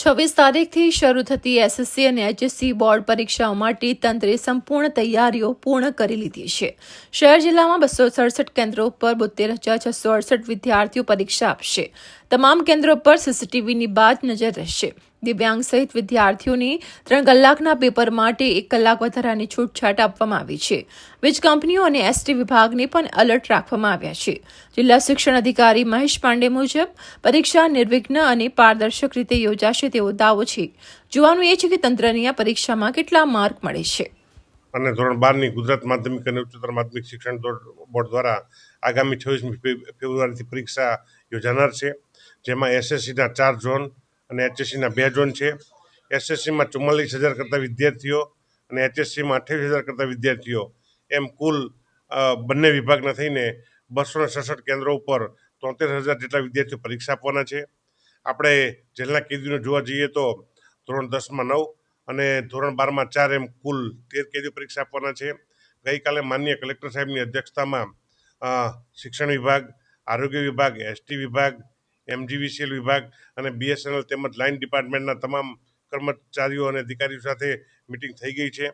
26 તારીખથી શરૂ થતી એસએસસી અને એચએસસી બોર્ડ પરીક્ષાઓ માટે તંત્રે સંપૂર્ણ તૈયારીઓ પૂર્ણ કરી લીધી છે. શહેર જિલ્લામાં 267 કેન્દ્રો પર 72,668 વિદ્યાર્થીઓ પરીક્ષા આપશે. તમામ કેન્દ્રો પર સીસીટીવીની બાજ નજર રહેશે. દિવ્યાંગ સહિત વિદ્યાર્થીઓને 3 કલાકના પેપર માટે 1 કલાક વધારાની છૂટછાટ આપવામાં આવી છે. વીજ કંપનીઓ અને એસટી વિભાગને પણ એલર્ટ રાખવામાં આવ્યા છે. જિલ્લા શિક્ષણ અધિકારી મહેશ પાંડે મુજબ પરીક્ષા નિર્વિઘ્ન અને પારદર્શક રીતે યોજાશે તેવો દાવો છે. જોવાનું એ છે કે તંત્રની આ પરીક્ષામાં કેટલા માર્ક મળે છે. અને ધોરણ 12ની ગુજરાત માધ્યમિક અને ઉચ્ચતર માધ્યમિક શિક્ષણ બોર્ડ દ્વારા આગામી 26મી ફેબ્રુઆરીથી પરીક્ષા યોજાનાર છે, જેમાં એસએસસીના 4 ઝોન અને એચએસસીના 2 ઝોન છે. એસએસસીમાં 44,000 કરતાં વિદ્યાર્થીઓ અને એચએસસીમાં 28,000 કરતાં વિદ્યાર્થીઓ, એમ કુલ બંને વિભાગના થઈને 267 કેન્દ્રો ઉપર 73,000 જેટલા વિદ્યાર્થીઓ પરીક્ષા આપવાના છે. આપણે જેલના કેદીઓને જોવા જઈએ તો ધોરણ 10માં 9 અને ધોરણ 12માં 4 એમ કુલ 13 કેદીઓ પરીક્ષા આપવાના છે. ગઈકાલે માનનીય કલેક્ટર સાહેબની અધ્યક્ષતામાં શિક્ષણ વિભાગ, આરોગ્ય વિભાગ, એસટી વિભાગ, એમજીવીસીએલ વિભાગ અને બીએસએનએલ તેમજ લાઇન ડિપાર્ટમેન્ટના તમામ કર્મચારીઓ અને અધિકારીઓ સાથે મિટિંગ થઈ ગઈ છે.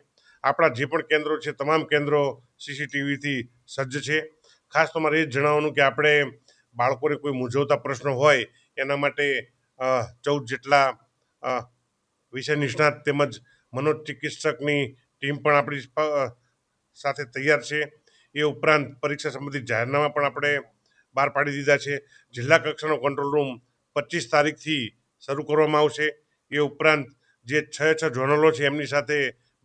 આપણા જે પણ કેન્દ્રો છે તમામ કેન્દ્રો સીસીટીવીથી સજ્જ છે. ખાસ તો મારે એ જ જણાવવાનું કે આપણે બાળકોને કોઈ મૂંઝવતા પ્રશ્નો હોય એના માટે 14 જેટલા વિષય નિષ્ણાત તેમજ મનોચિકિત્સકની ટીમ પણ આપણી સાથે તૈયાર છે. એ ઉપરાંત પરીક્ષા સંબંધિત જાહેરનામા પણ આપણે બહાર પાડી દીધા છે. જિલ્લા કક્ષાનો કંટ્રોલ રૂમ 25 તારીખથી શરૂ કરવામાં આવશે. એ ઉપરાંત જે 6 ઝોનલો છે એમની સાથે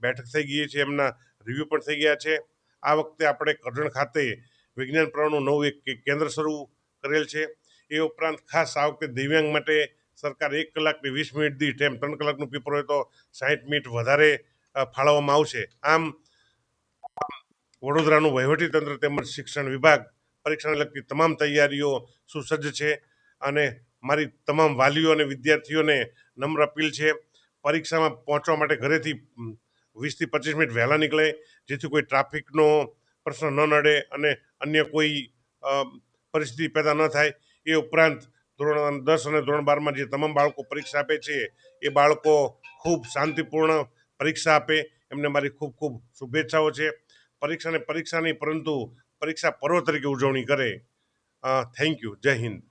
બેઠક થઈ ગઈ છે, એમના રિવ્યૂ પણ થઈ ગયા છે. આ વખતે આપણે કરજણ ખાતે વિજ્ઞાન પ્રવાહનું નવું એક કેન્દ્ર શરૂ કરેલ છે. એ ઉપરાંત ખાસ આ વખતે દિવ્યાંગ માટે સરકાર 1 કલાકની 20 મિનિટ દીઠ એમ 3 કલાકનું પેપર હોય તો 60 મિનિટ વધારે ફાળવવામાં આવશે. આમ વડોદરાનું વહીવટીતંત્ર તેમજ શિક્ષણ વિભાગ પરીક્ષાને લગતી તમામ તૈયારીઓ સુસજ્જ છે. અને મારી તમામ વાલીઓ અને વિદ્યાર્થીઓને નમ્ર અપીલ છે, પરીક્ષામાં પહોંચવા માટે ઘરેથી 20થી 25 મિનિટ વહેલા નીકળે, જેથી કોઈ ટ્રાફિકનો પ્રશ્ન ન નડે અને અન્ય કોઈ પરિસ્થિતિ પેદા ન થાય. એ ઉપરાંત ધોરણ 10 અને ધોરણ 12માં જે તમામ બાળકો પરીક્ષા આપે છે એ બાળકો ખૂબ શાંતિપૂર્ણ પરીક્ષા આપે, એમને મારી ખૂબ ખૂબ શુભેચ્છાઓ છે. પરીક્ષાને પરીક્ષા નહીં પરંતુ પરીક્ષા પર્વ તરીકે ઉજવણી કરે. Thank you. જય હિન્દ.